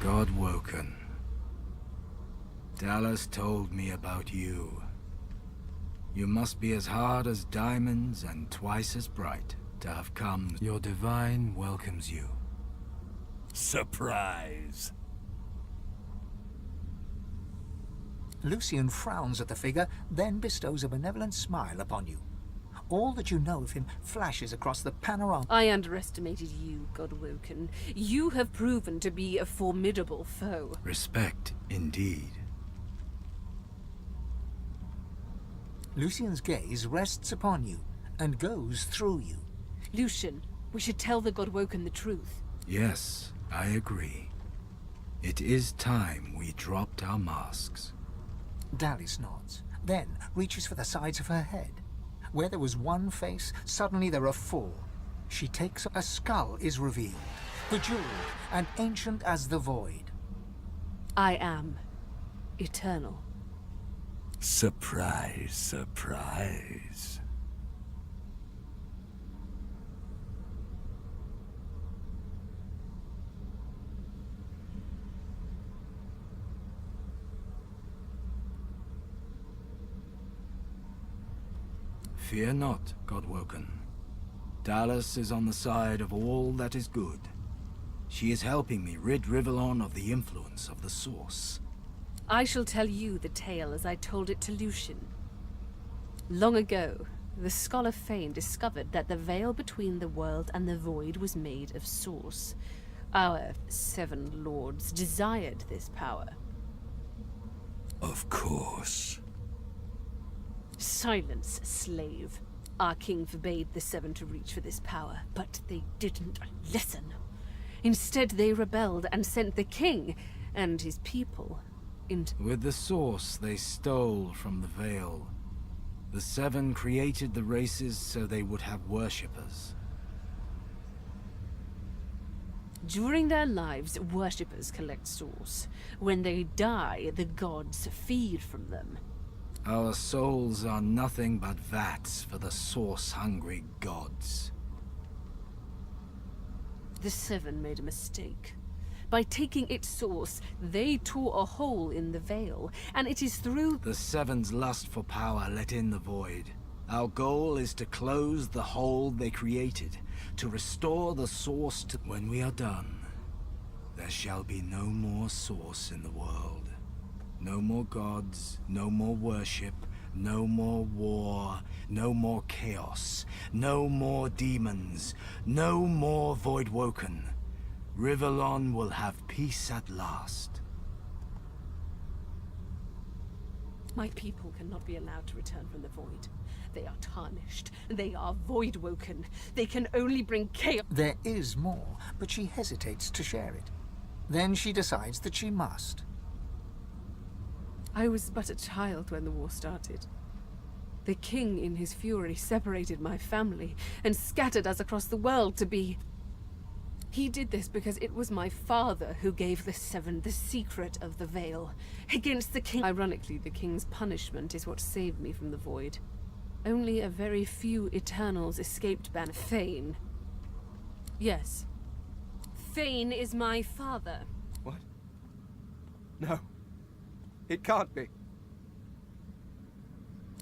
Godwoken. Dallas told me about you. You must be as hard as diamonds and twice as bright to have come. Your divine welcomes you. Surprise! Lucian frowns at the figure, then bestows a benevolent smile upon you. All that you know of him flashes across the panorama. I underestimated you, Godwoken. You have proven to be a formidable foe. Respect, indeed. Lucian's gaze rests upon you and goes through you. Lucian, we should tell the Godwoken the truth. Yes, I agree. It is time we dropped our masks. Dallas nods, then reaches for the sides of her head. Where there was one face, suddenly there are four. She takes a skull is revealed, bejeweled and ancient as the void. I am eternal. Surprise, surprise. Fear not, Godwoken. Dallas is on the side of all that is good. She is helping me rid Rivellon of the influence of the Source. I shall tell you the tale as I told it to Lucian. Long ago, the scholar Fane discovered that the veil between the world and the void was made of Source. Our 7 lords desired this power. Of course. Silence, slave. Our king forbade the 7 to reach for this power, but they didn't listen. Instead, they rebelled and sent the king and his people into... With the Source they stole from the Veil. The 7 created the races so they would have worshippers. During their lives, worshippers collect Source. When they die, the gods feed from them. Our souls are nothing but vats for the Source-hungry gods. The 7 made a mistake. By taking its source, they tore a hole in the veil, and it is through... The 7's lust for power let in the void. Our goal is to close the hole they created, to restore the Source to... When we are done, there shall be no more Source in the world. No more gods, no more worship, no more war, no more chaos, no more demons, no more Voidwoken. Rivellon will have peace at last. My people cannot be allowed to return from the void. They are tarnished. They are Voidwoken. They can only bring chaos. There is more, but she hesitates to share it. Then she decides that she must. I was but a child when the war started. The king, in his fury, separated my family and scattered us across the world to be... He did this because it was my father who gave the 7 the secret of the veil. Against the king... Ironically, the king's punishment is what saved me from the void. Only a very few Eternals escaped ban... Fane. Yes. Fane is my father. What? No. It can't be.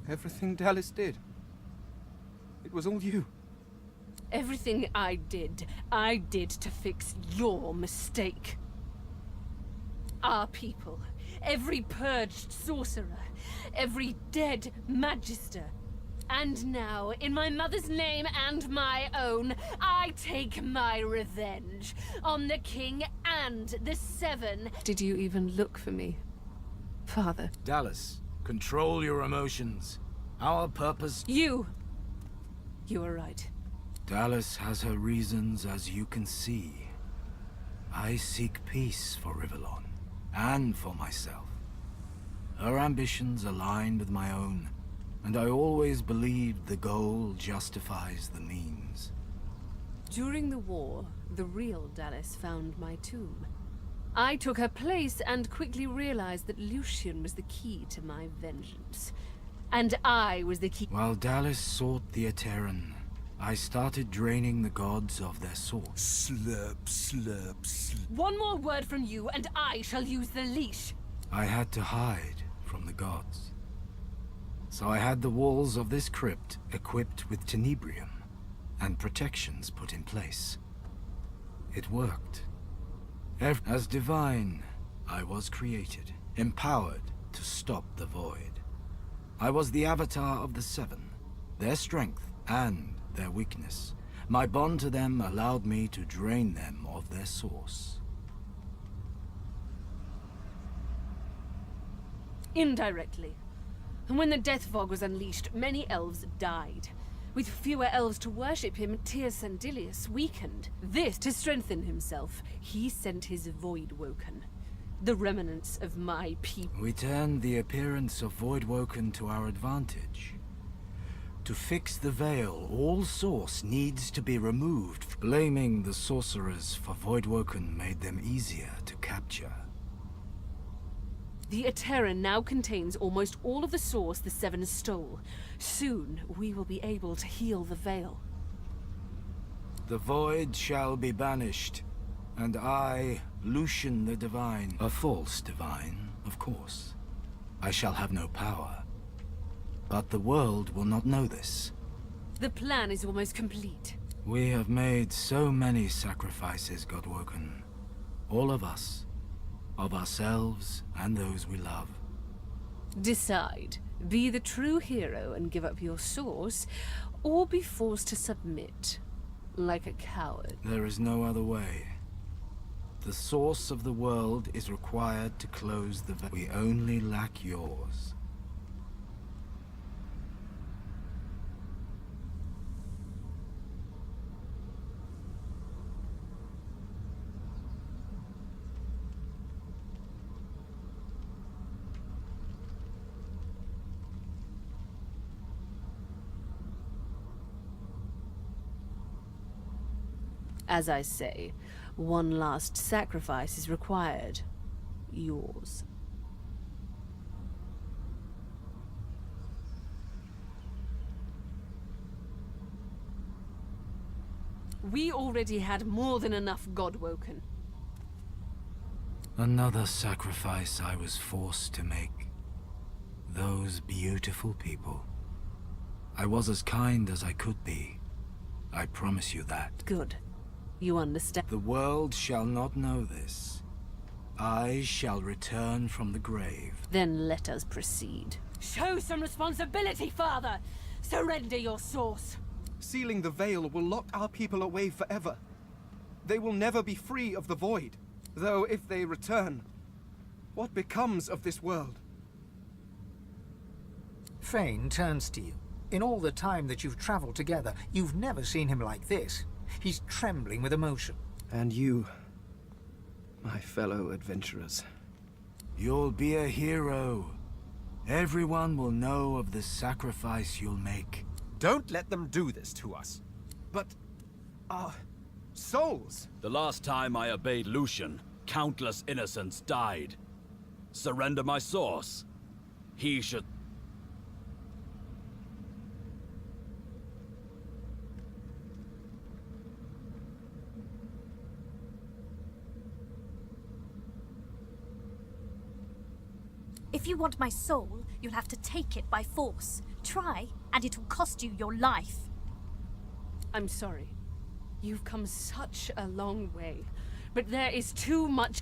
Everything Dallas did. It was all you. Everything I did to fix your mistake. Our people, every purged sorcerer, every dead magister. And now, in my mother's name and my own, I take my revenge on the king and the 7. Did you even look for me, father? Dallas, control your emotions. Our purpose... You are right. Dallas has her reasons, as you can see. I seek peace for Rivellon, and for myself. Her ambitions align with my own, and I always believed the goal justifies the means. During the war, the real Dallas found my tomb. I took her place and quickly realized that Lucian was the key to my vengeance. And I was the key... While Dallas sought the Eterran, I started draining the gods of their source. Slurp, slurp, slurp. One more word from you, and I shall use the leash. I had to hide from the gods. So I had the walls of this crypt equipped with tenebrium and protections put in place. It worked. As divine, I was created, empowered to stop the void. I was the avatar of the Seven, their strength and their weakness. My bond to them allowed me to drain them of their source. Indirectly. And when the Death Fog was unleashed, many elves died. With fewer elves to worship him, Tyr Sandilius weakened. This, to strengthen himself, he sent his Voidwoken. The remnants of my people. We turned the appearance of Voidwoken to our advantage. To fix the veil, all source needs to be removed. Blaming the sorcerers for Voidwoken made them easier to capture. The Eterran now contains almost all of the source the Seven stole. Soon, we will be able to heal the veil. The void shall be banished, and I, Lucian the Divine, a false divine, of course. I shall have no power. But the world will not know this. The plan is almost complete. We have made so many sacrifices, Godwoken. All of us. Of ourselves and those we love. Decide. Be the true hero and give up your source, or be forced to submit. Like a coward. There is no other way. The source of the world is required to close the veil. We only lack yours. As I say, one last sacrifice is required. Yours. We already had more than enough Godwoken. Another sacrifice I was forced to make. Those beautiful people. I was as kind as I could be. I promise you that. Good. You understand. The world shall not know this. I shall return from the grave. Then let us proceed. Show some responsibility, Father! Surrender your source! Sealing the veil will lock our people away forever. They will never be free of the void. Though if they return, what becomes of this world? Fane turns to you. In all the time that you've traveled together, you've never seen him like this. He's trembling with emotion. And you, my fellow adventurers. You'll be a hero. Everyone will know of the sacrifice you'll make. Don't let them do this to us. But our souls. The last time I obeyed Lucian, countless innocents died. Surrender my source. He should... If you want my soul, you'll have to take it by force. Try, and it will cost you your life. I'm sorry. You've come such a long way, but there is too much...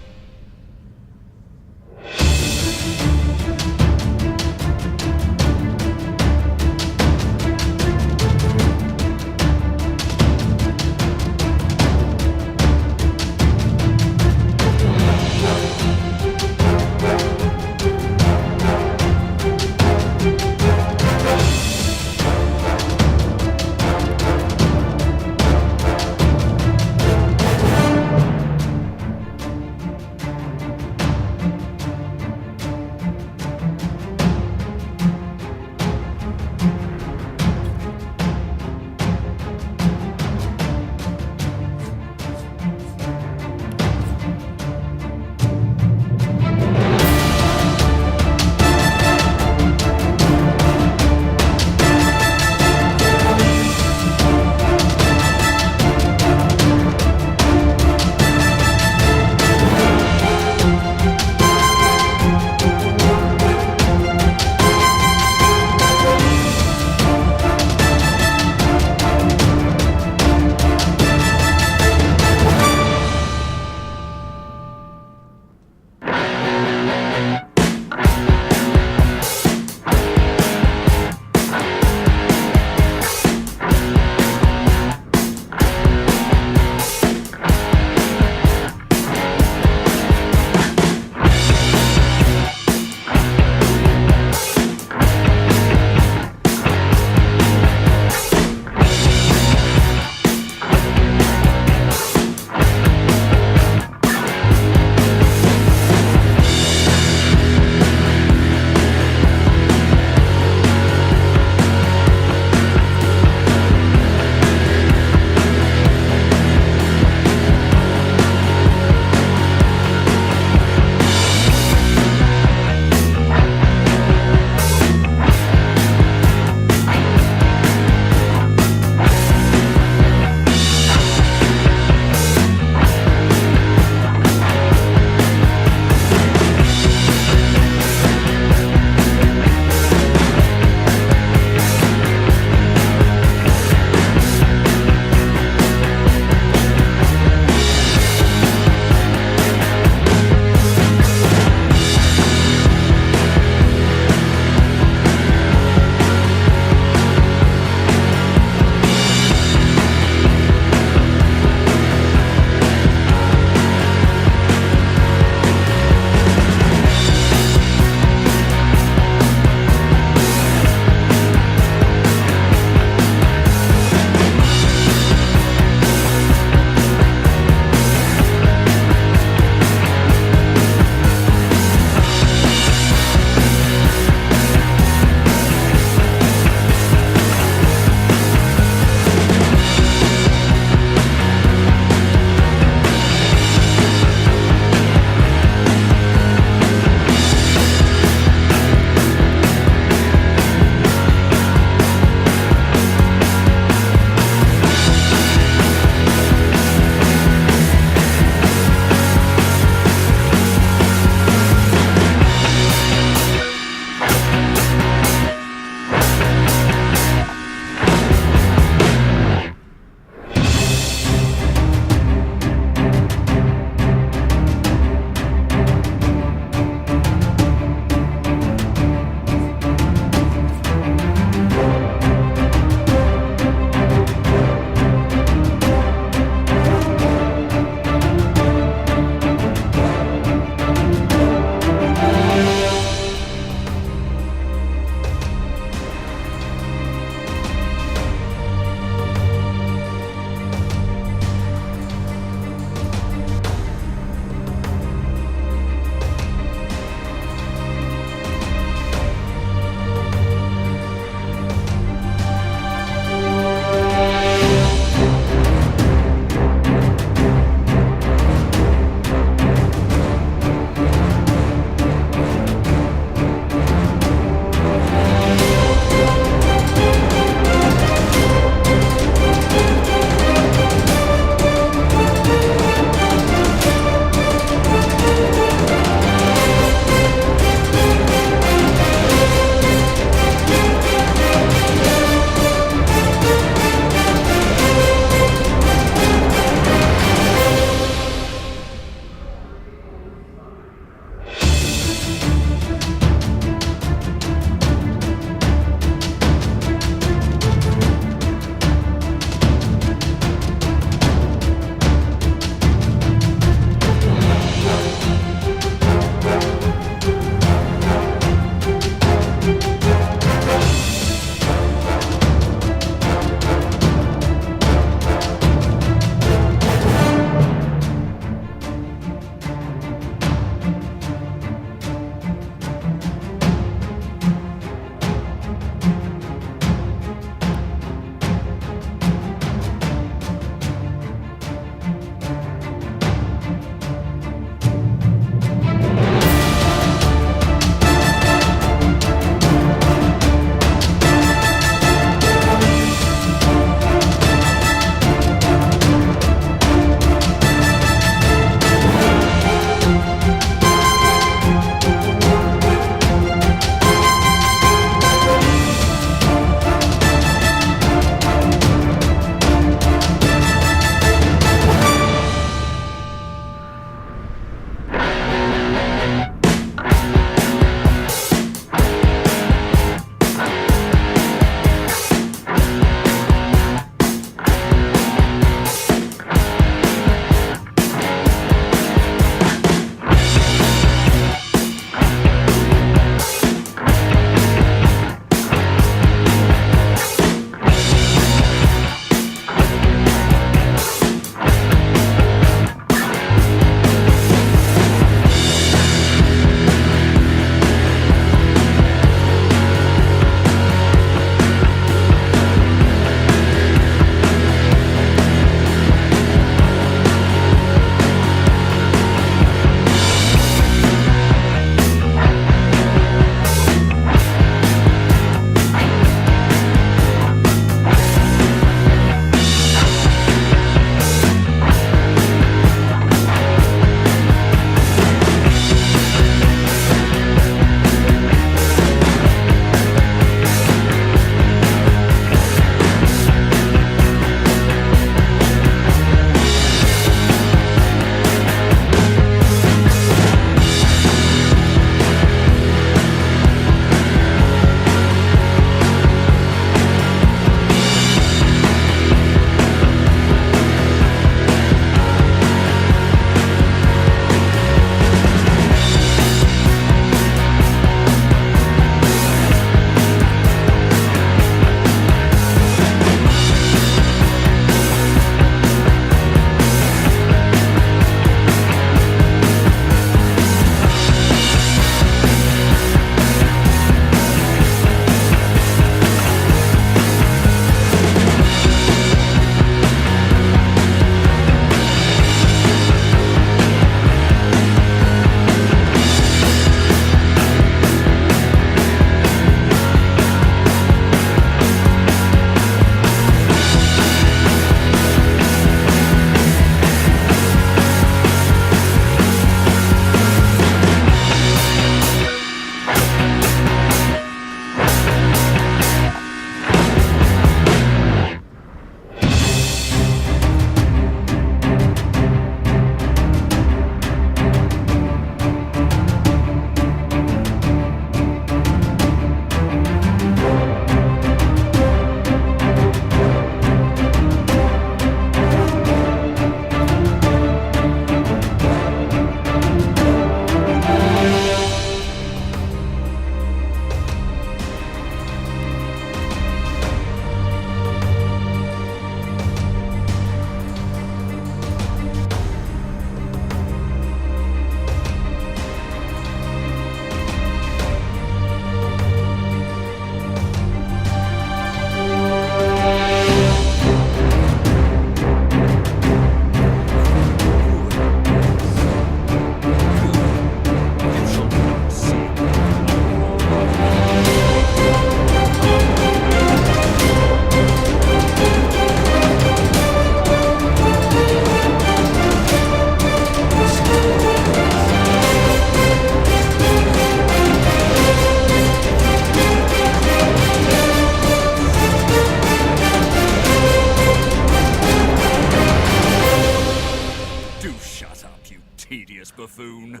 buffoon.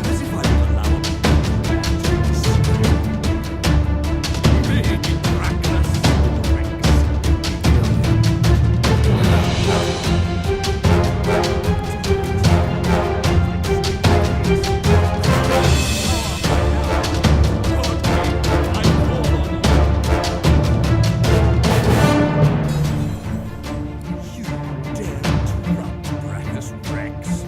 As if I would allow Me, Crackenus. you dare interrupt Brachus Rex.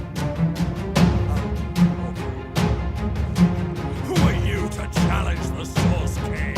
Who are you to challenge the Source King?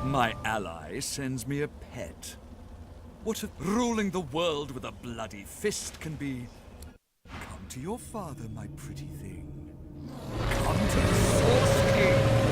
My ally sends me a pet. What if ruling the world with a bloody fist can be? Come to your father, my pretty thing. Come to the Source King.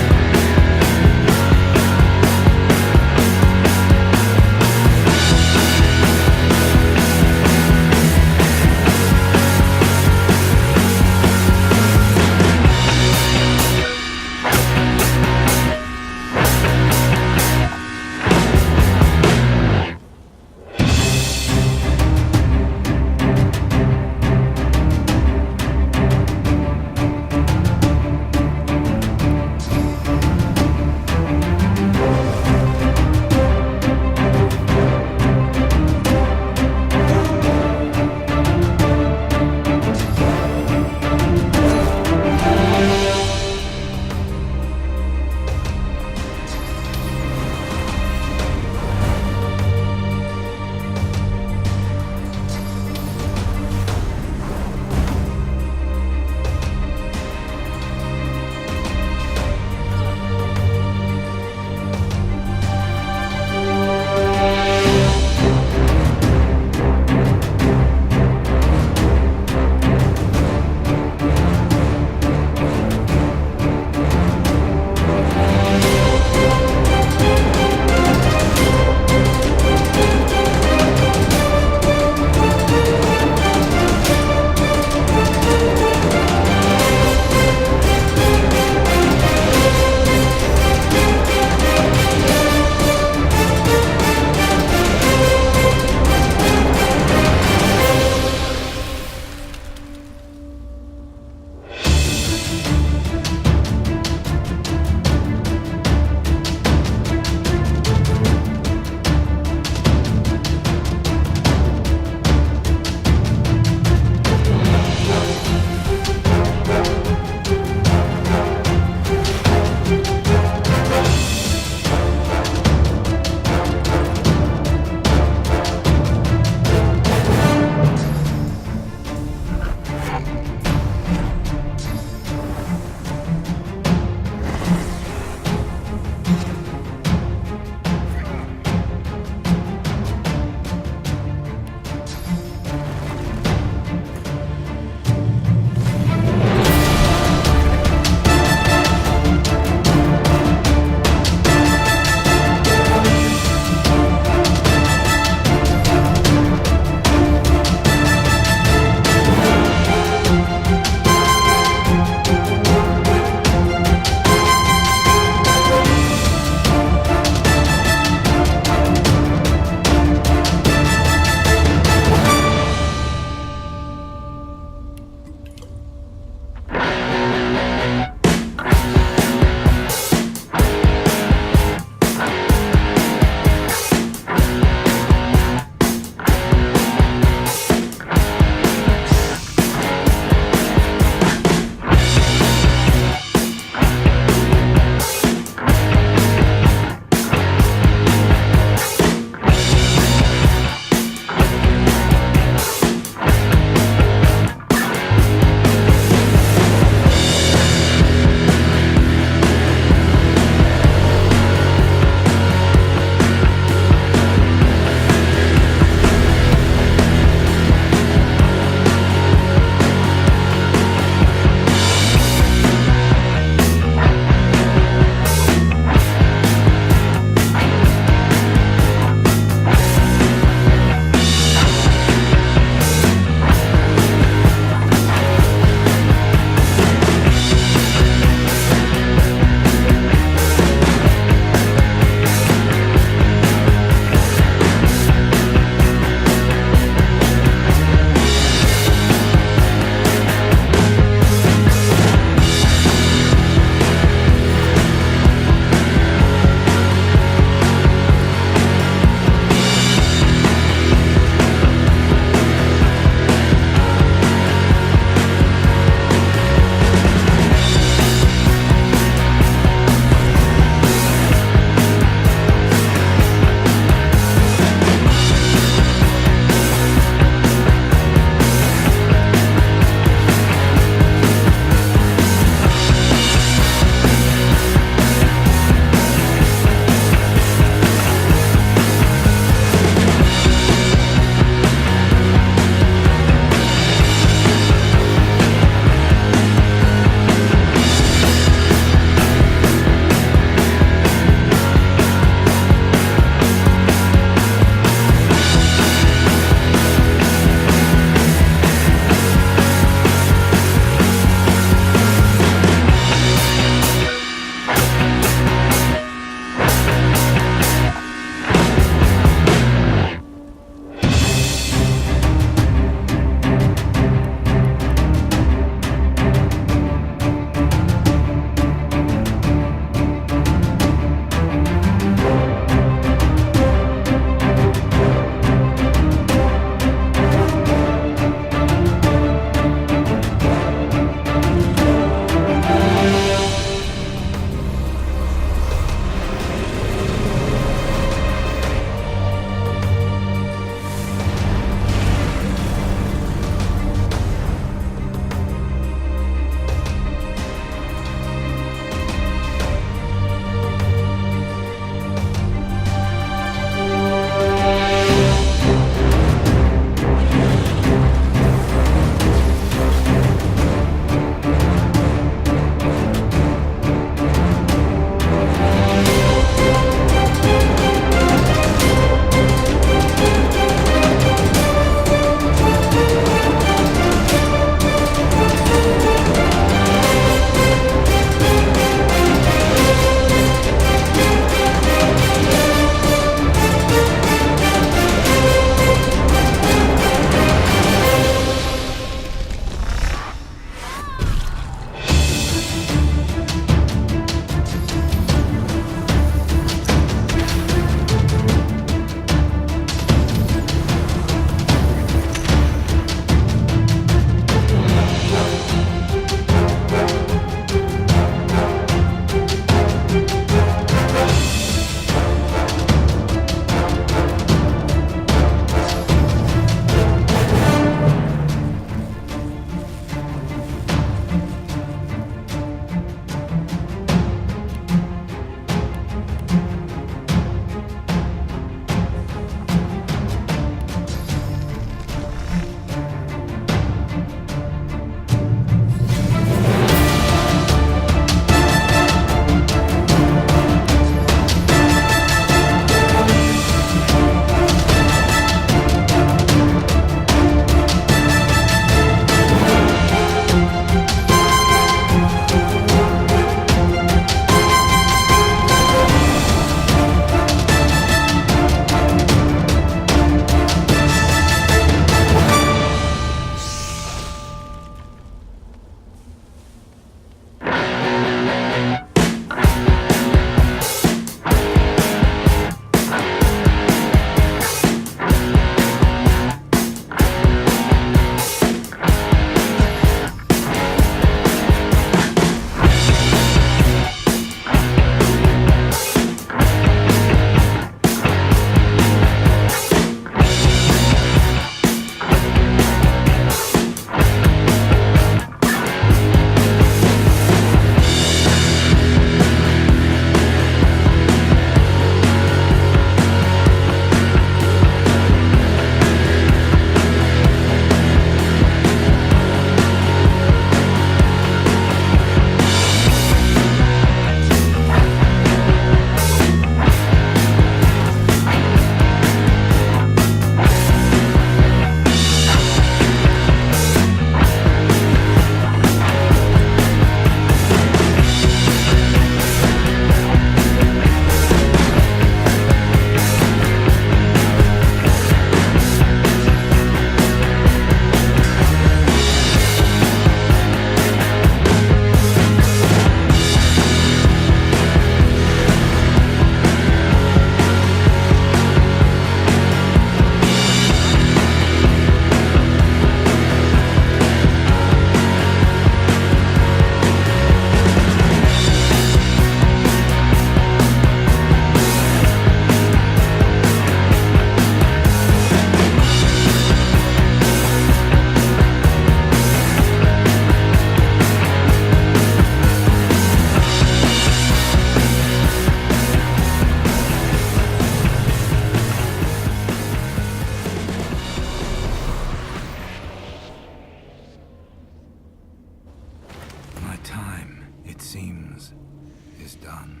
done.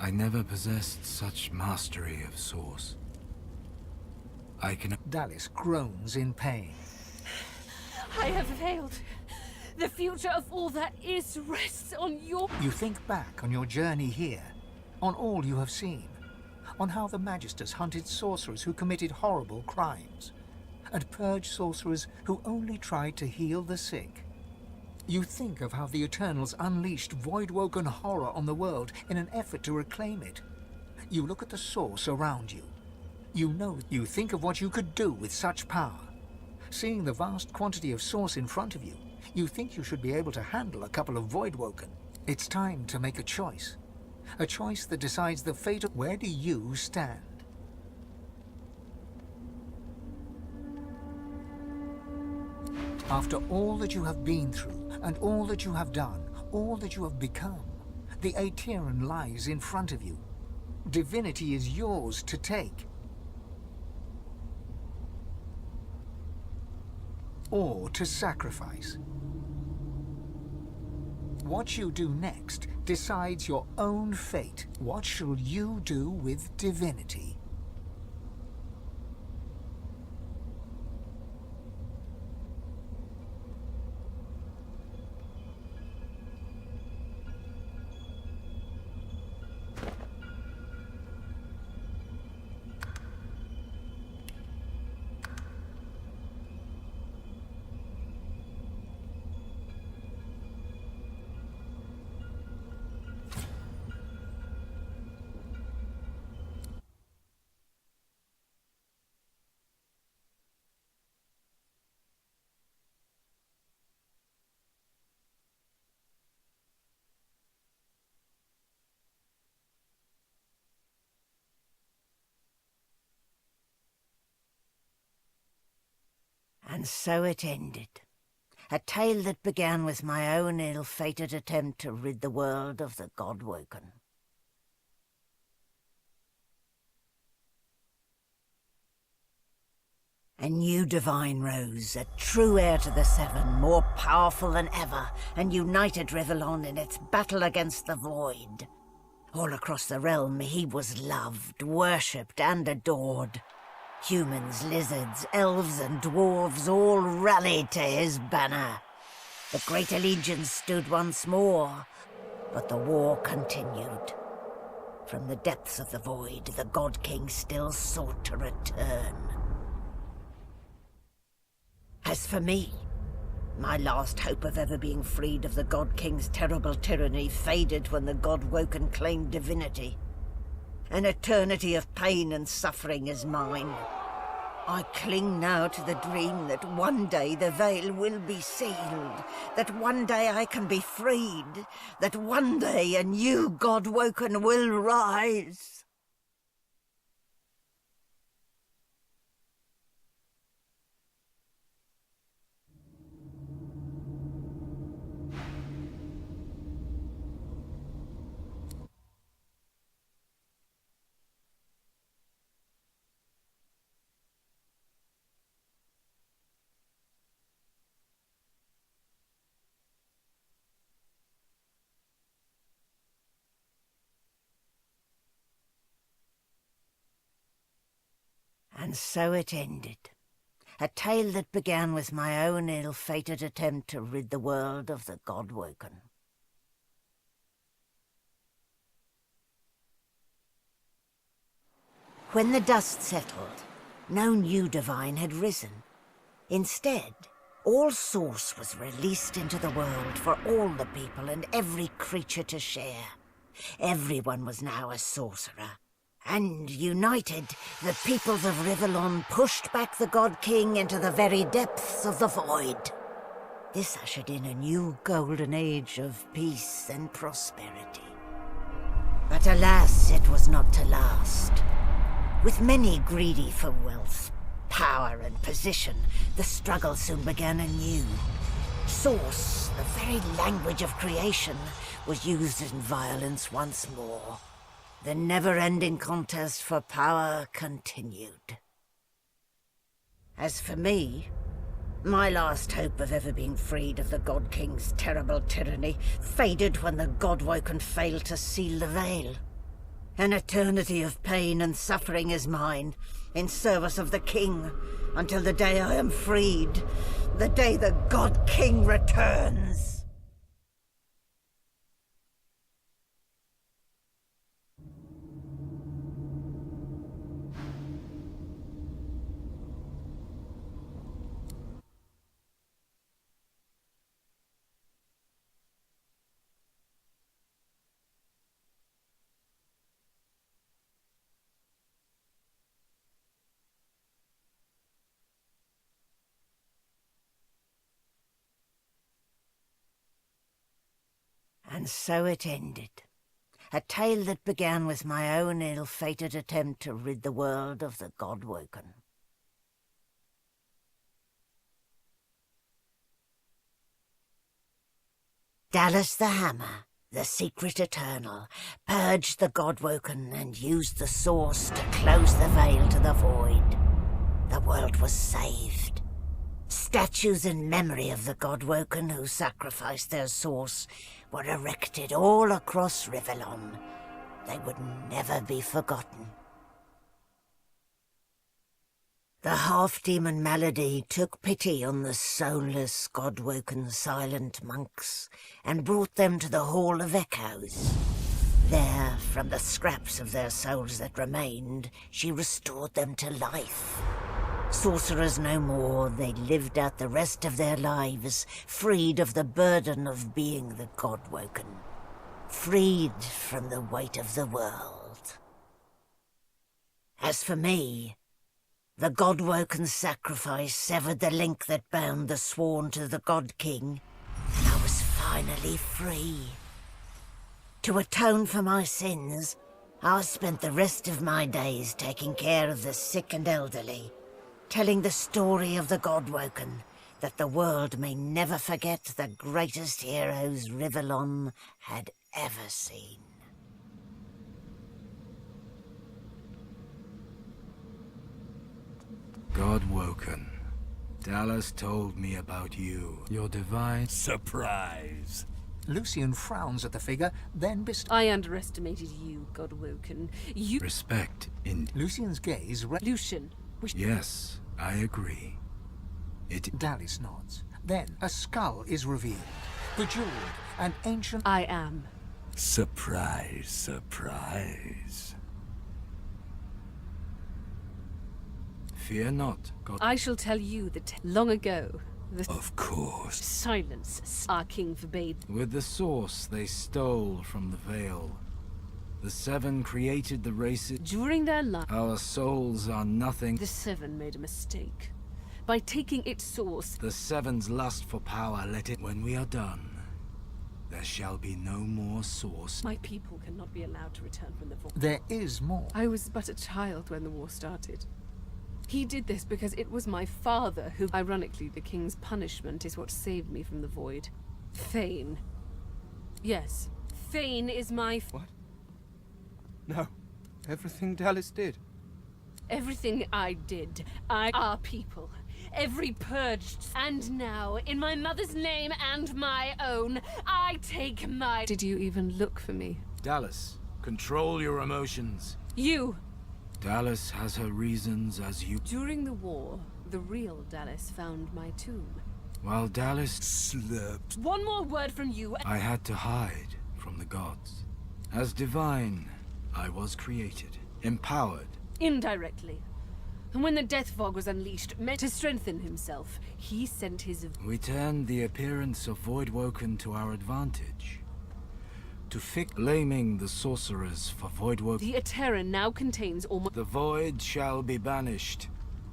I never possessed such mastery of Source. I can... Dallis groans in pain. I have failed. The future of all that is rests on your... You think back on your journey here, on all you have seen, on how the Magisters hunted sorcerers who committed horrible crimes, and purged sorcerers who only tried to heal the sick. You think of how the Eternals unleashed void-woken horror on the world in an effort to reclaim it. You look at the Source around you. You think of what you could do with such power. Seeing the vast quantity of Source in front of you, you think you should be able to handle a couple of void-woken. It's time to make a choice. A choice that decides the fate of... Where do you stand? After all that you have been through, and all that you have done, all that you have become, the Aetheran lies in front of you. Divinity is yours to take. Or to sacrifice. What you do next decides your own fate. What shall you do with divinity? And so it ended. A tale that began with my own ill-fated attempt to rid the world of the God-woken. A new divine rose, a true heir to the Seven, more powerful than ever, and united Rivellon in its battle against the Void. All across the realm he was loved, worshipped, and adored. Humans, lizards, elves, and dwarves all rallied to his banner. The Great Allegiance stood once more, but the war continued. From the depths of the Void, the God King still sought to return. As for me, my last hope of ever being freed of the God King's terrible tyranny faded when the God-woken claimed divinity. An eternity of pain and suffering is mine. I cling now to the dream that one day the veil will be sealed, that one day I can be freed, that one day a new God-woken will rise. And so it ended. A tale that began with my own ill-fated attempt to rid the world of the God-woken. When the dust settled, no new divine had risen. Instead, all Source was released into the world for all the people and every creature to share. Everyone was now a sorcerer. And united, the peoples of Rivellon pushed back the God King into the very depths of the Void. This ushered in a new golden age of peace and prosperity. But alas, it was not to last. With many greedy for wealth, power and position, the struggle soon began anew. Source, the very language of creation, was used in violence once more. The never-ending contest for power continued. As for me, My last hope of ever being freed of the God King's terrible tyranny faded when the Godwoken failed to seal the veil. An eternity of pain and suffering is mine, in service of the King, until the day I am freed, the day the God King returns. And so it ended. A tale that began with my own ill-fated attempt to rid the world of the Godwoken. Dallas the Hammer, the secret eternal, purged the Godwoken and used the Source to close the veil to the void. The world was saved. Statues in memory of the Godwoken who sacrificed their Source were erected all across Rivellon. They would never be forgotten. The half-demon Malady took pity on the soulless, Godwoken silent monks and brought them to the Hall of Echoes. There, from the scraps of their souls that remained, she restored them to life. Sorcerers no more, they lived out the rest of their lives, freed of the burden of being the Godwoken, freed from the weight of the world. As for me, the Godwoken sacrifice severed the link that bound the Sworn to the God King. I was finally free. To atone for my sins, I spent the rest of my days taking care of the sick and elderly, telling the story of the Godwoken, that the world may never forget the greatest heroes Rivellon had ever seen. Godwoken. Dallas told me about you. Your divine Surprise. Lucian frowns at the figure, then I underestimated you, Godwoken. You... respect in... Lucian's gaze Lucian. Yes, I agree. Dallas nods. Then a skull is revealed. Bejeweled, an ancient... I am. Surprise, surprise. Fear not, God. I shall tell you that long ago, the Of course. silence our king forbade. With the Source they stole from the Veil. The Seven created the races. During their life, Our souls are nothing. the Seven made a mistake. By taking its source, The Seven's lust for power let it... When we are done, there shall be no more Source. my people cannot be allowed to return from the void. There is more. I was but a child when the war started. He did this because it was my father who... Ironically, the king's punishment is what saved me from the void. Thane. Yes, Thane is my... What? No. Everything Dallas did. Everything I did, our people. Every purged. And now, in my mother's name and my own, I take my... Did you even look for me? Dallas, control your emotions. You! Dallas has her reasons as you... During the war, the real Dallas found my tomb. While Dallas Slept. One more word from you. I had to hide from the gods. As divine, I was created, empowered. Indirectly. And when the death fog was unleashed, meant to strengthen himself, he sent his... We turned the appearance of Voidwoken to our advantage. To fix blaming the sorcerers for Voidwoken. The Eterran now contains almost... The void shall be banished,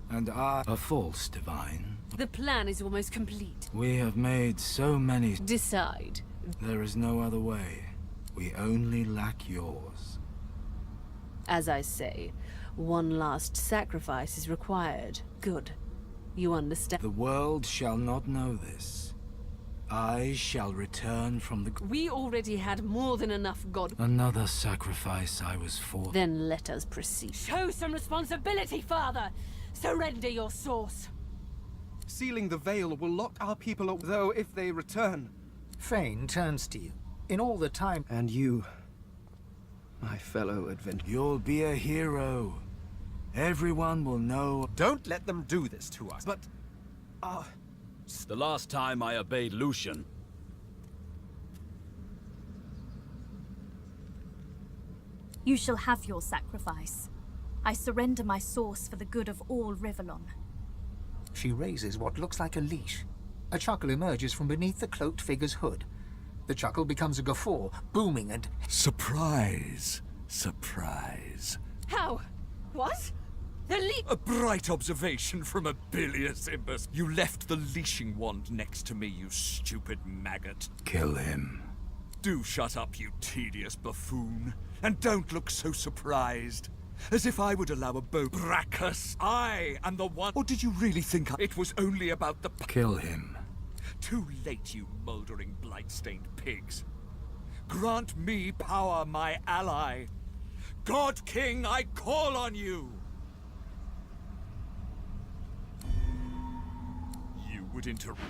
and I... A false divine. The plan is almost complete. We have made so many... Decide. There is no other way. We only lack yours. As I say, one last sacrifice is required. Good. You understand? The world shall not know this. I shall return from the... We already had more than enough God... Another sacrifice I was forced... Then let us proceed. Show some responsibility, Father! Surrender your source! Sealing the veil will lock our people away, though if they return... Fane turns to you. In all the time... And you, my fellow adventurer. You'll be a hero. Everyone will know. Don't let them do this to us. But... The last time I obeyed Lucian, You shall have your sacrifice. I surrender my source for the good of all Rivellon. She raises what looks like a leash. A chuckle emerges from beneath the cloaked figure's hood. The chuckle becomes a guffaw, booming and... Surprise. Surprise. How? What? The leap. A bright observation from a bilious imbecile. You left the leashing wand next to me, you stupid maggot. Kill him. Do shut up, you tedious buffoon. And don't look so surprised. As if I would allow a bow... Brachus, I am the one... Or did you really think it was only about the... Kill him. Too late, you mouldering, blight-stained pigs. Grant me power, my ally. God King, I call on you! You would interrupt...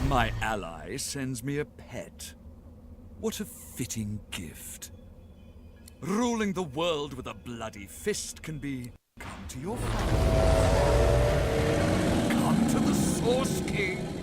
My ally sends me a pet. What a fitting gift. Ruling the world with a bloody fist can be... Come to your father. Come to the Source King.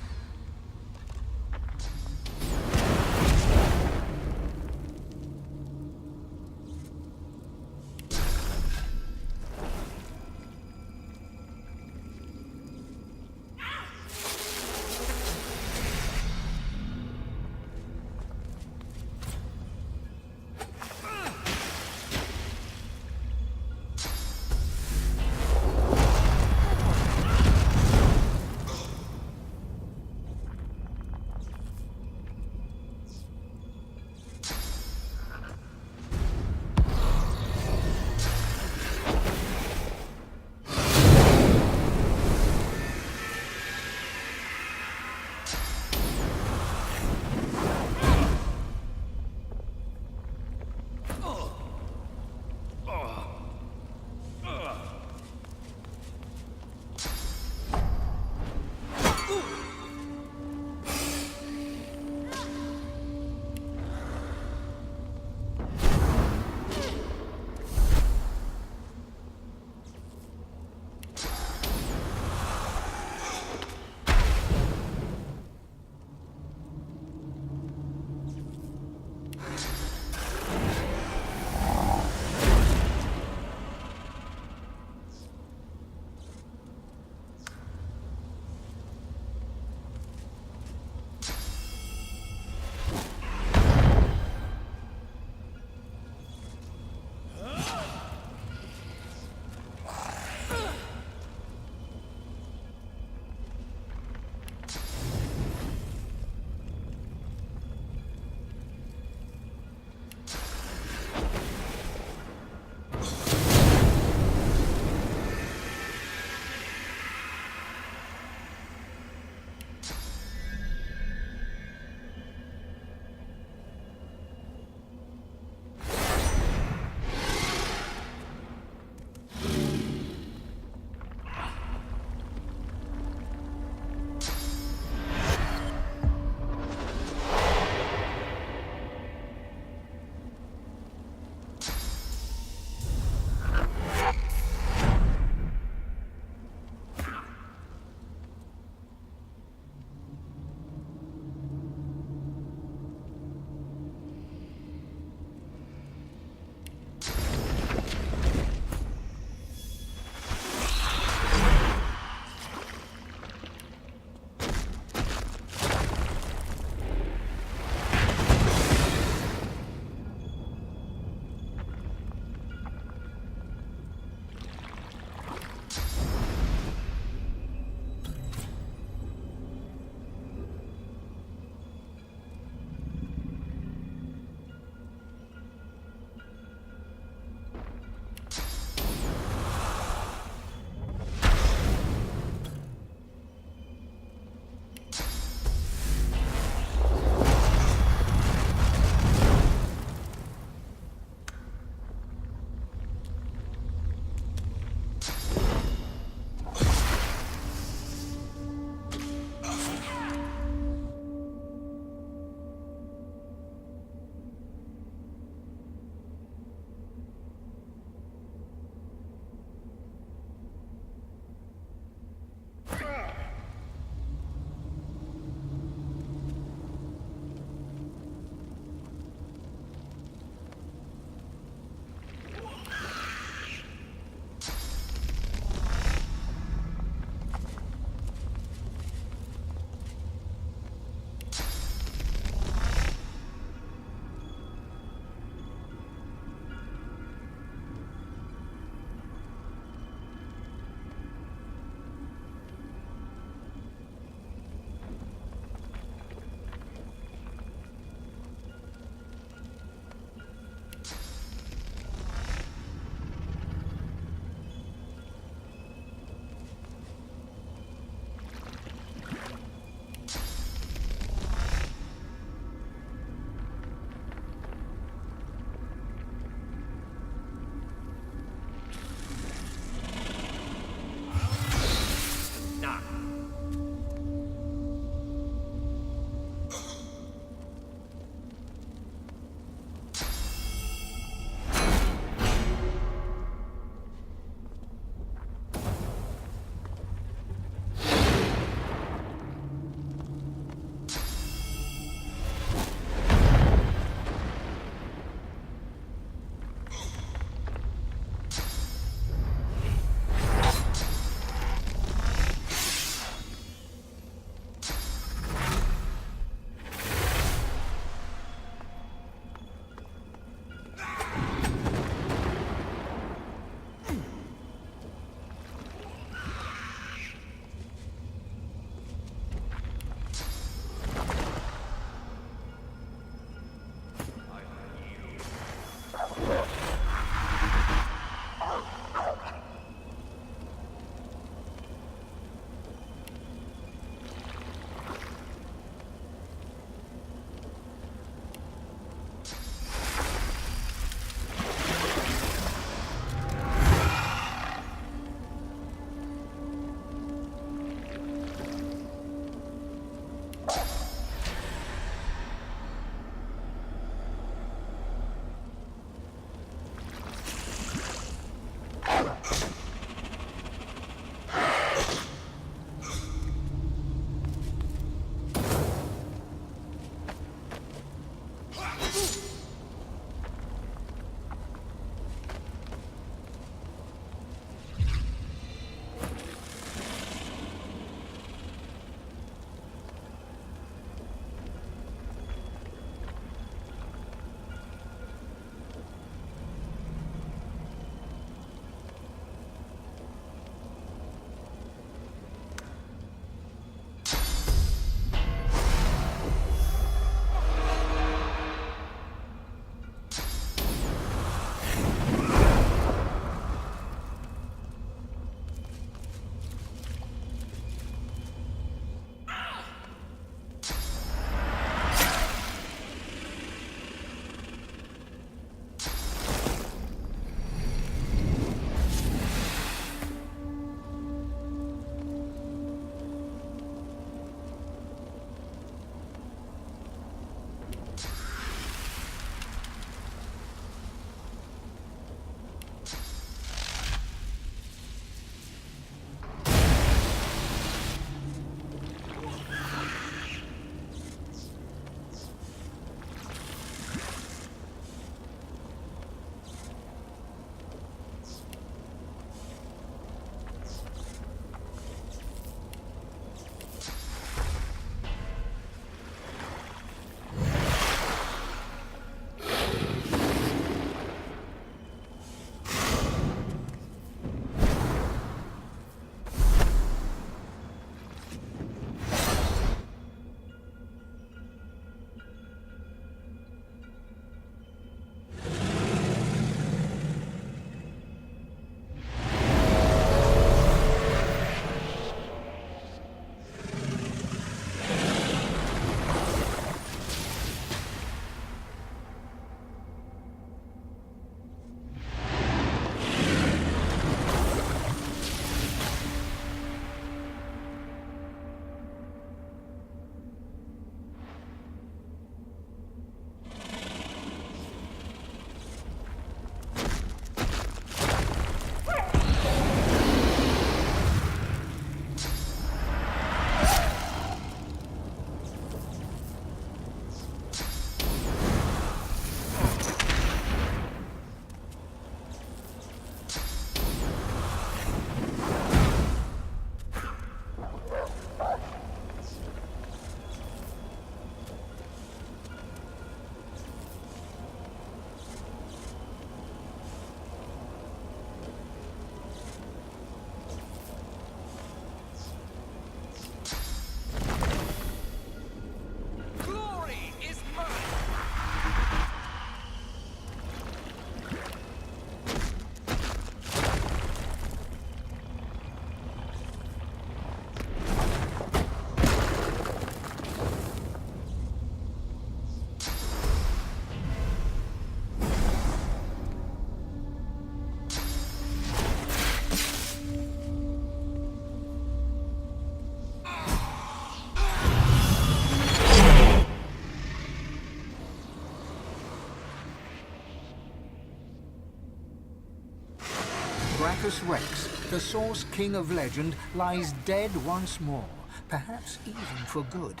Rex, the Source King of Legend, lies dead once more, perhaps even for good.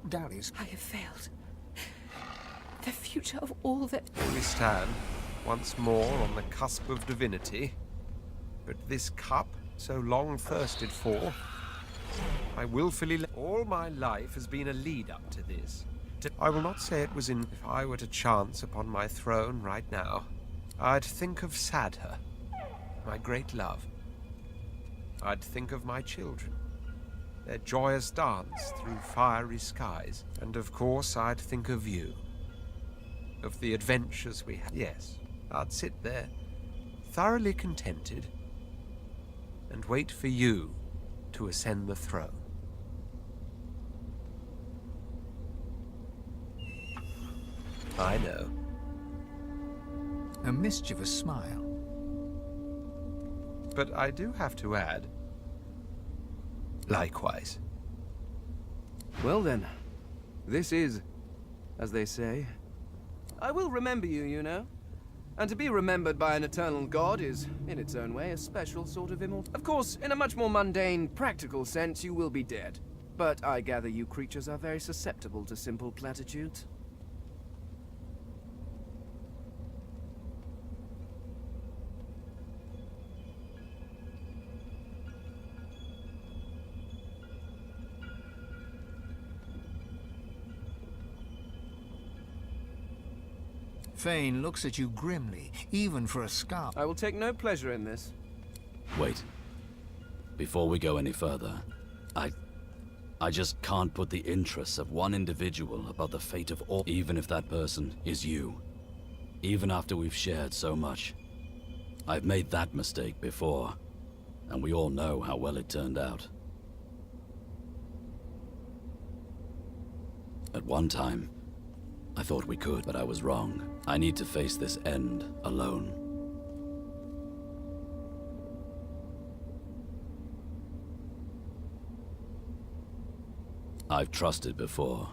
Darius, I have failed. The future of all that... We stand, once more on the cusp of divinity. But this cup, so long thirsted for, I willfully... All my life has been a lead-up to this. I will not say it was in... If I were to chance upon my throne right now, I'd think of Sadher, my great love. I'd think of my children, their joyous dance through fiery skies. And of course, I'd think of you, of the adventures we had. Yes, I'd sit there, thoroughly contented, and wait for you to ascend the throne. I know. a mischievous smile. But I do have to add, likewise. Well then, this is, as they say. I will remember you, you know. And to be remembered by an eternal god is, in its own way, a special sort of immortal. Of course, in a much more mundane, practical sense, you will be dead. But I gather you creatures are very susceptible to simple platitudes. Fane looks at you grimly, even for a skull. I will take no pleasure in this. Wait. Before we go any further, I just can't put the interests of one individual above the fate of all, even if that person is you. Even after we've shared so much. I've made that mistake before, and we all know how well it turned out. At one time, I thought we could, but I was wrong. I need to face this end alone. I've trusted before,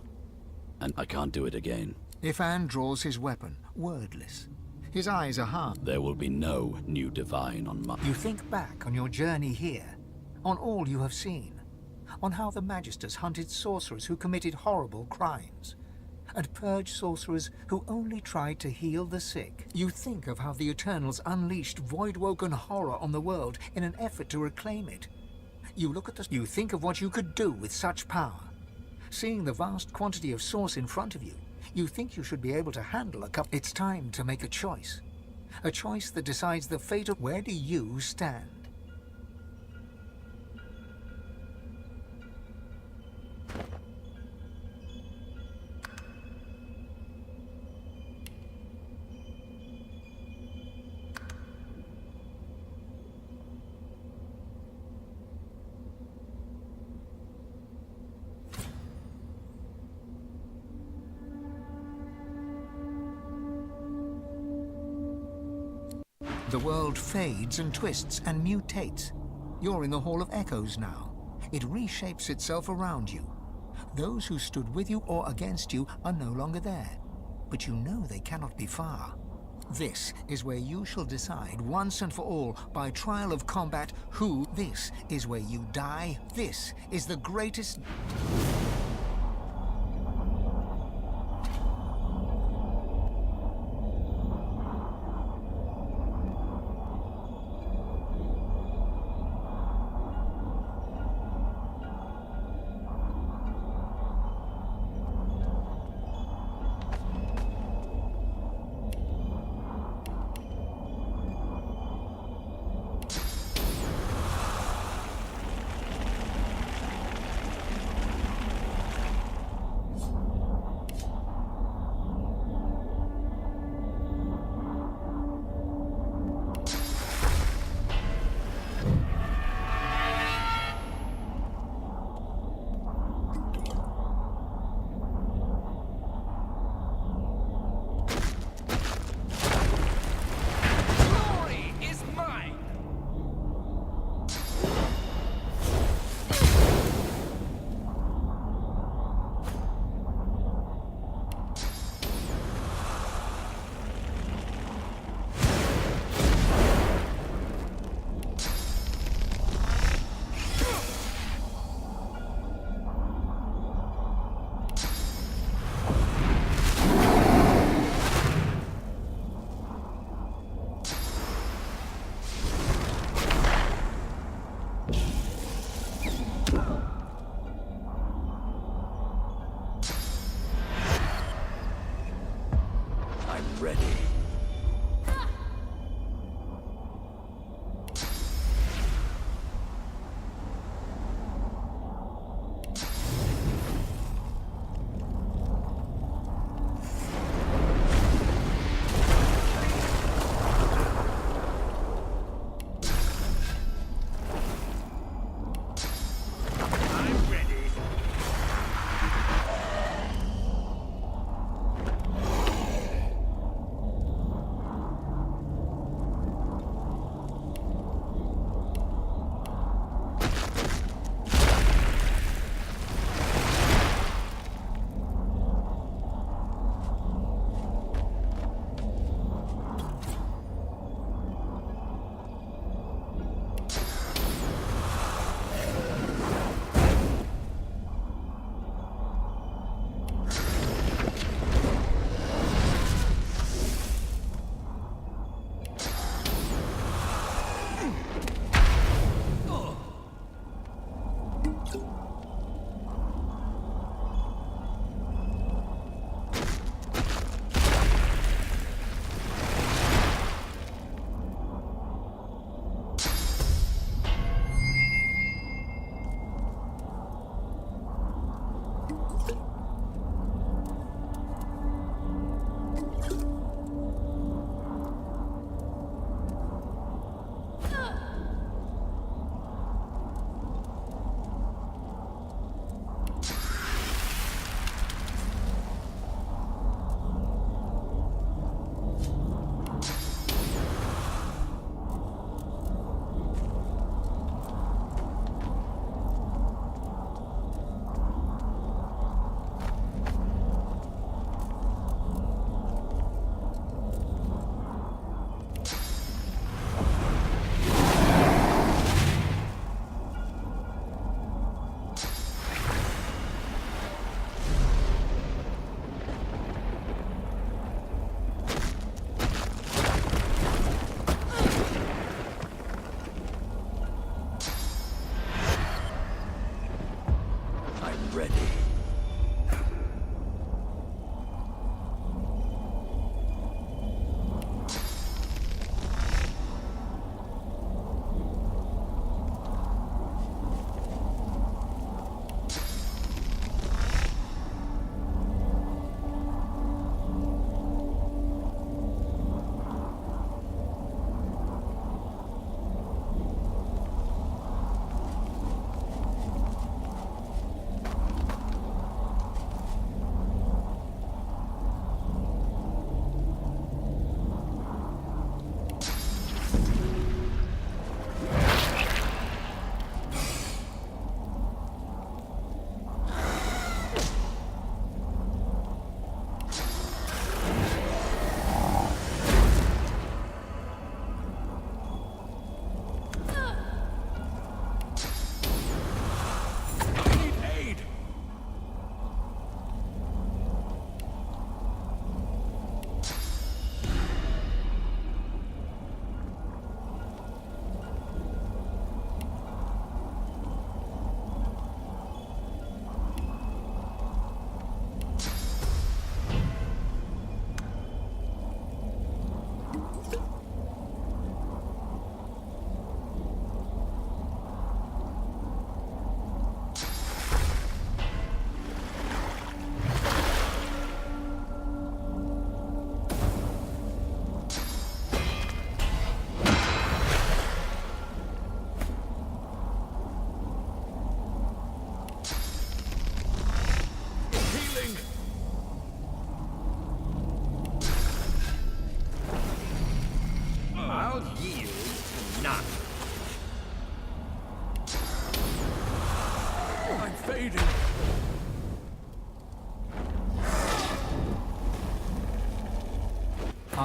and I can't do it again. Ifan draws his weapon, wordless. His eyes are hard. There will be no new divine on my... You think back on your journey here, on all you have seen, on how the Magisters hunted sorcerers who committed horrible crimes, and purged sorcerers who only tried to heal the sick. You think of how the Eternals unleashed void-woken horror on the world in an effort to reclaim it. You look at the... You think of what you could do with such power. Seeing the vast quantity of source in front of you, you think you should be able to handle a cup. It's time to make a choice. A choice that decides the fate of... Where do you stand? The world fades and twists and mutates. You're in the Hall of Echoes now. It reshapes itself around you. Those who stood with you or against you are no longer there. But you know they cannot be far. This is where you shall decide once and for all, by trial of combat, who. This is where you die. This is the greatest...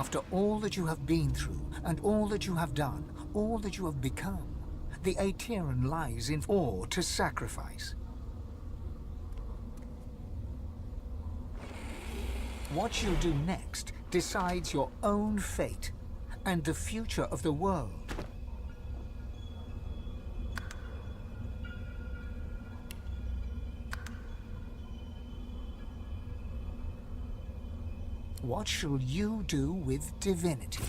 After all that you have been through, and all that you have done, all that you have become, the Aetheran lies in awe to sacrifice. What you do next decides your own fate and the future of the world. What shall you do with divinity?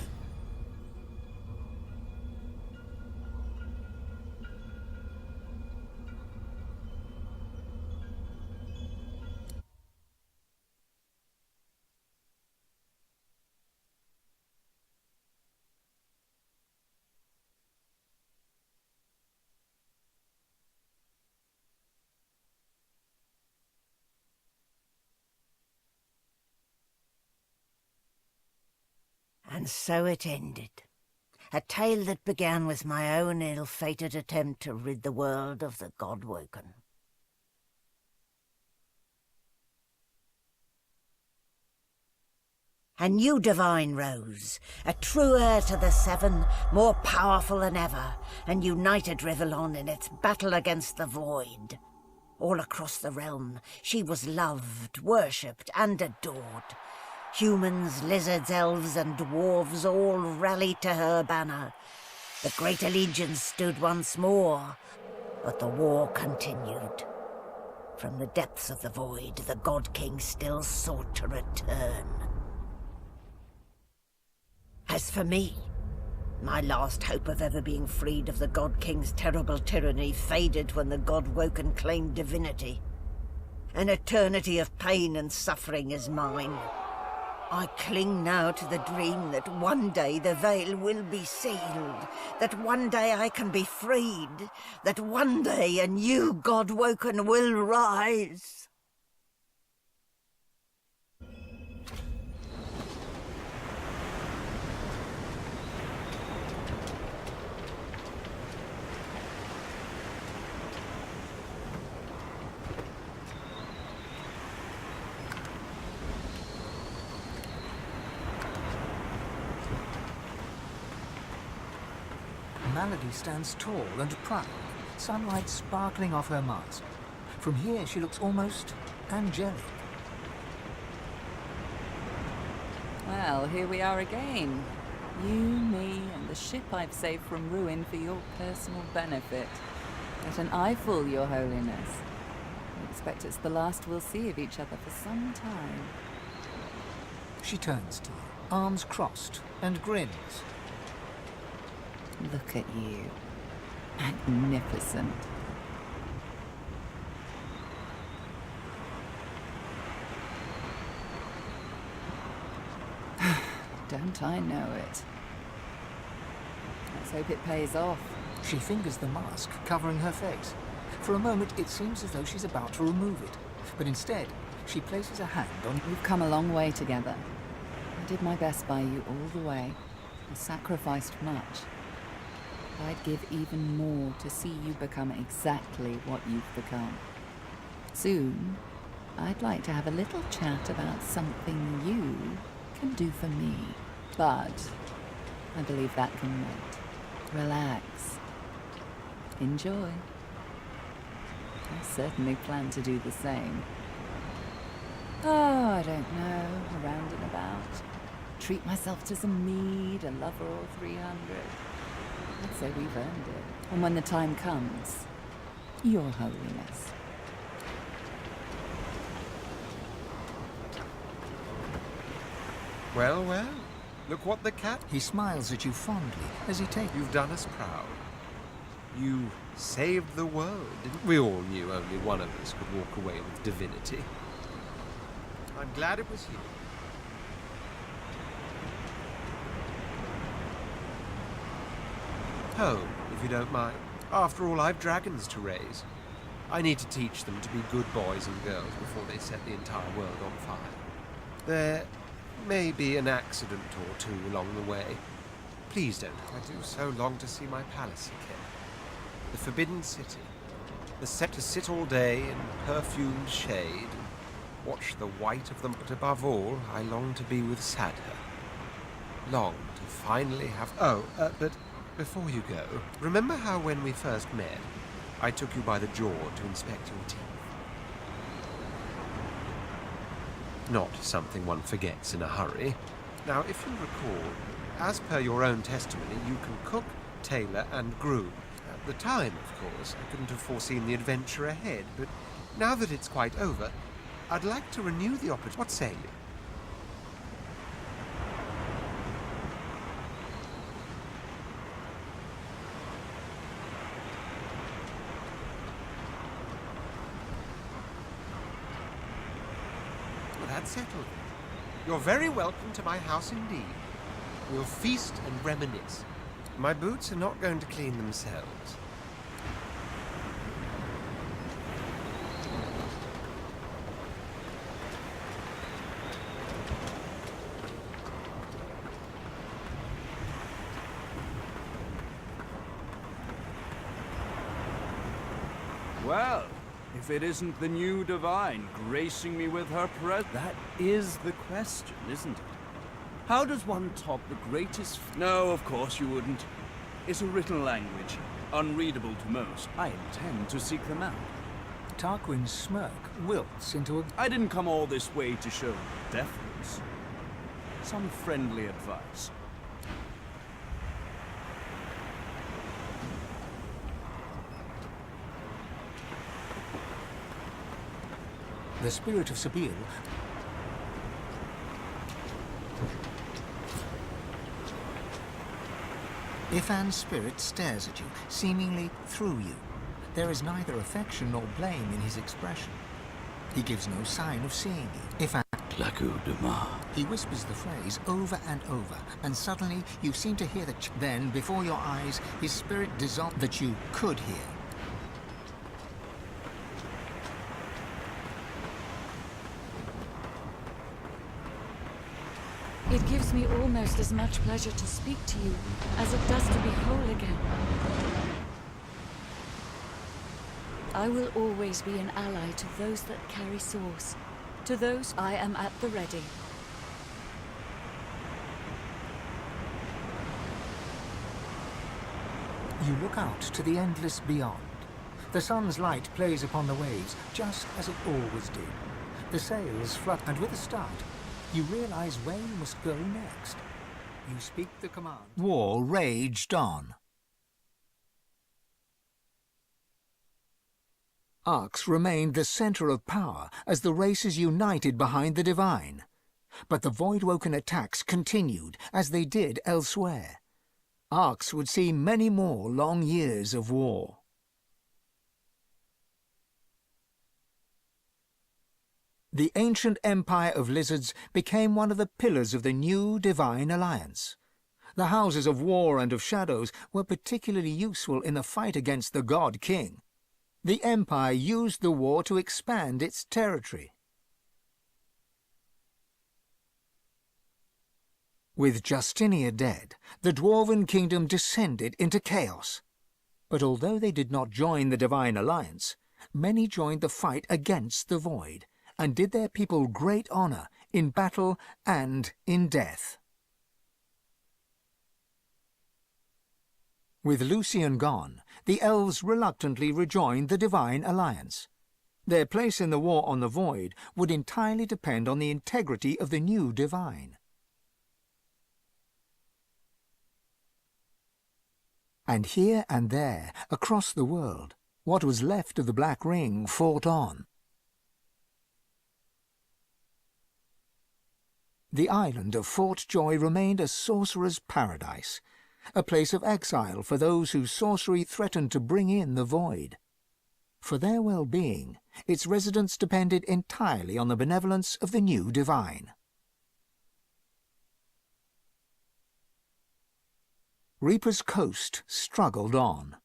And so it ended. A tale that began with my own ill-fated attempt to rid the world of the God-woken. A new divine rose, a true heir to the Seven, more powerful than ever, and united Rivellon in its battle against the void. All across the realm, she was loved, worshipped, and adored. Humans, lizards, elves, and dwarves all rallied to her banner. The great allegiance stood once more, but the war continued. From the depths of the void, the God King still sought to return. As for me, my last hope of ever being freed of the God King's terrible tyranny faded when the God-woken claimed divinity. An eternity of pain and suffering is mine. I cling now to the dream that one day the veil will be sealed, that one day I can be freed, that one day a new God-woken will rise. Melody stands tall and proud, sunlight sparkling off her mask. From here, she looks almost angelic. Well, here we are again. You, me, and the ship I've saved from ruin for your personal benefit. Let an eye fool, Your Holiness. I expect it's the last we'll see of each other for some time. She turns to you, arms crossed, and grins. Look at you. Magnificent. Don't I know it? Let's hope it pays off. She fingers the mask, covering her face. For a moment, it seems as though she's about to remove it. But instead, she places a hand on... We've come a long way together. I did my best by you all the way. I sacrificed much. I'd give even more to see you become exactly what you've become. Soon, I'd like to have a little chat about something you can do for me. But I believe that can wait. Relax. Enjoy. I certainly plan to do the same. Oh, I don't know, around and about. Treat myself to some mead, a lover or 300. I'd say we've earned it. And when the time comes, Your Holiness. Well, well, look what the cat... He smiles at you fondly as he takes... You've done us proud. You saved the world, didn't we? All knew only one of us could walk away with divinity. I'm glad it was you. Home, if you don't mind. After all, I've dragons to raise. I need to teach them to be good boys and girls before they set the entire world on fire. There may be an accident or two along the way. Please don't. I do so long to see my palace again. The Forbidden City. The set to sit all day in perfumed shade and watch the white of them. But above all, I long to be with Sadha. long to finally have... Oh, but before you go, remember how when we first met, I took you by the jaw to inspect your teeth? Not something one forgets in a hurry. Now, if you recall, as per your own testimony, you can cook, tailor, and groom. At the time, of course, I couldn't have foreseen the adventure ahead, but now that it's quite over, I'd like to renew the opportunity. What say you? Well, that's settled. You're very welcome to my house indeed. We'll feast and reminisce. My boots are not going to clean themselves. Well, if it isn't the new Divine gracing me with her presence, that is the question, isn't it? How does one top the greatest... No, of course you wouldn't. It's a written language, unreadable to most. I intend to seek them out. Tarquin's smirk wilts into a... I didn't come all this way to show deference. Some friendly advice. The spirit of Sabine. Ifan's spirit stares at you, seemingly through you. There is neither affection nor blame in his expression. He gives no sign of seeing you. Ifan... He whispers the phrase over and over, and suddenly you seem to hear the then, before your eyes, his spirit dissolves that you could hear. It gives me almost as much pleasure to speak to you as it does to be whole again. I will always be an ally to those that carry source. To those, I am at the ready. You look out to the endless beyond. The sun's light plays upon the waves, just as it always did. The sails flutter, and with a start, you realize where you must go next. You speak the command. War raged on. Arx remained the center of power as the races united behind the Divine. But the Voidwoken attacks continued, as they did elsewhere. Arx would see many more long years of war. The ancient empire of lizards became one of the pillars of the new Divine Alliance. The houses of war and of shadows were particularly useful in the fight against the God King. The Empire used the war to expand its territory. With Justinia dead, the Dwarven Kingdom descended into chaos. But although they did not join the Divine Alliance, many joined the fight against the Void, and did their people great honor in battle and in death. With Lucian gone, the elves reluctantly rejoined the Divine Alliance. Their place in the war on the Void would entirely depend on the integrity of the new Divine. And here and there, across the world, what was left of the Black Ring fought on. The island of Fort Joy remained a sorcerer's paradise, a place of exile for those whose sorcery threatened to bring in the Void. For their well-being, its residents depended entirely on the benevolence of the new Divine. Reaper's Coast struggled on.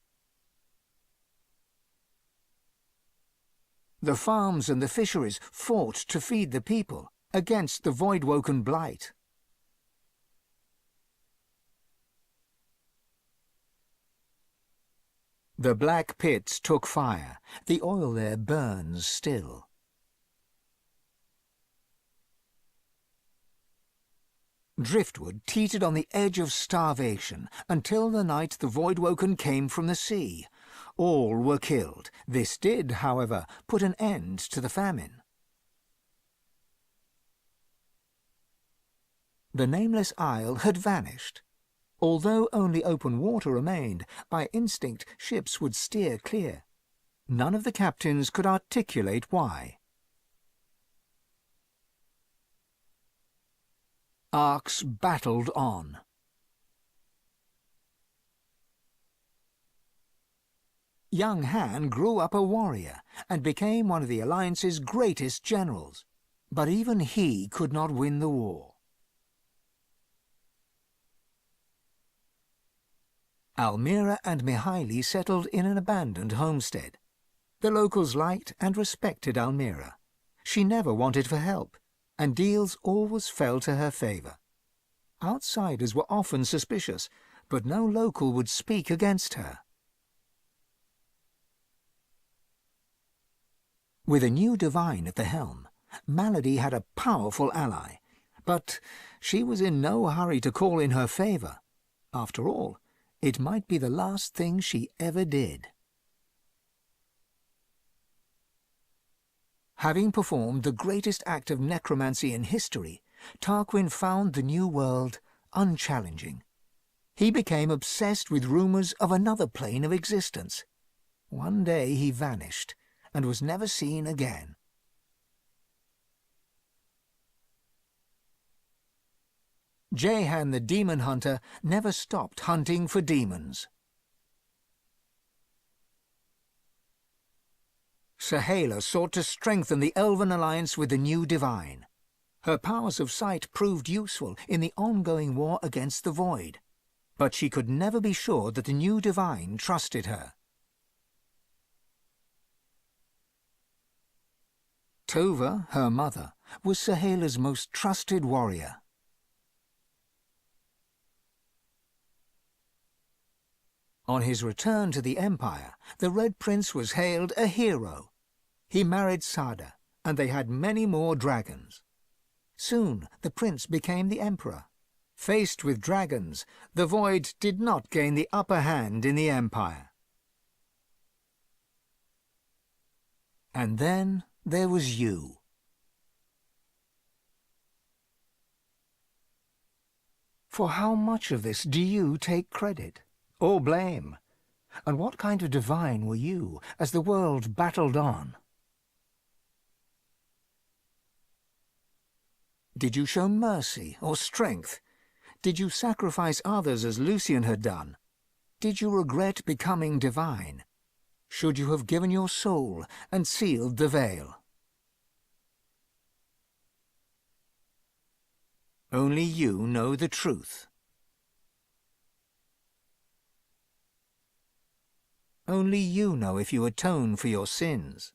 The farms and the fisheries fought to feed the people against the Voidwoken blight. The black pits took fire. The oil there burns still. Driftwood teetered on the edge of starvation until the night the Voidwoken came from the sea. All were killed. This did, however, put an end to the famine. The nameless isle had vanished. Although only open water remained, by instinct ships would steer clear. None of the captains could articulate why. Arcs battled on. Young Han grew up a warrior and became one of the Alliance's greatest generals. But even he could not win the war. Almira and Mihaili settled in an abandoned homestead. The locals liked and respected Almira. She never wanted for help, and deals always fell to her favor. Outsiders were often suspicious, but no local would speak against her. With a new divine at the helm, Malady had a powerful ally, but she was in no hurry to call in her favor. After all, it might be the last thing she ever did. Having performed the greatest act of necromancy in history, Tarquin found the new world unchallenging. He became obsessed with rumors of another plane of existence. One day he vanished and was never seen again. Jehan the demon hunter never stopped hunting for demons. Sahala sought to strengthen the Elven alliance with the new divine. Her powers of sight proved useful in the ongoing war against the Void, but she could never be sure that the new divine trusted her. Tova, her mother, was Sahala's most trusted warrior. On his return to the Empire, the Red Prince was hailed a hero. He married Sada, and they had many more dragons. Soon the prince became the emperor. Faced with dragons, the Void did not gain the upper hand in the Empire. And then there was you. For how much of this do you take credit? Or blame? And what kind of divine were you as the world battled on? Did you show mercy or strength? Did you sacrifice others as Lucian had done? Did you regret becoming divine? Should you have given your soul and sealed the veil? Only you know the truth. Only you know if you atone for your sins.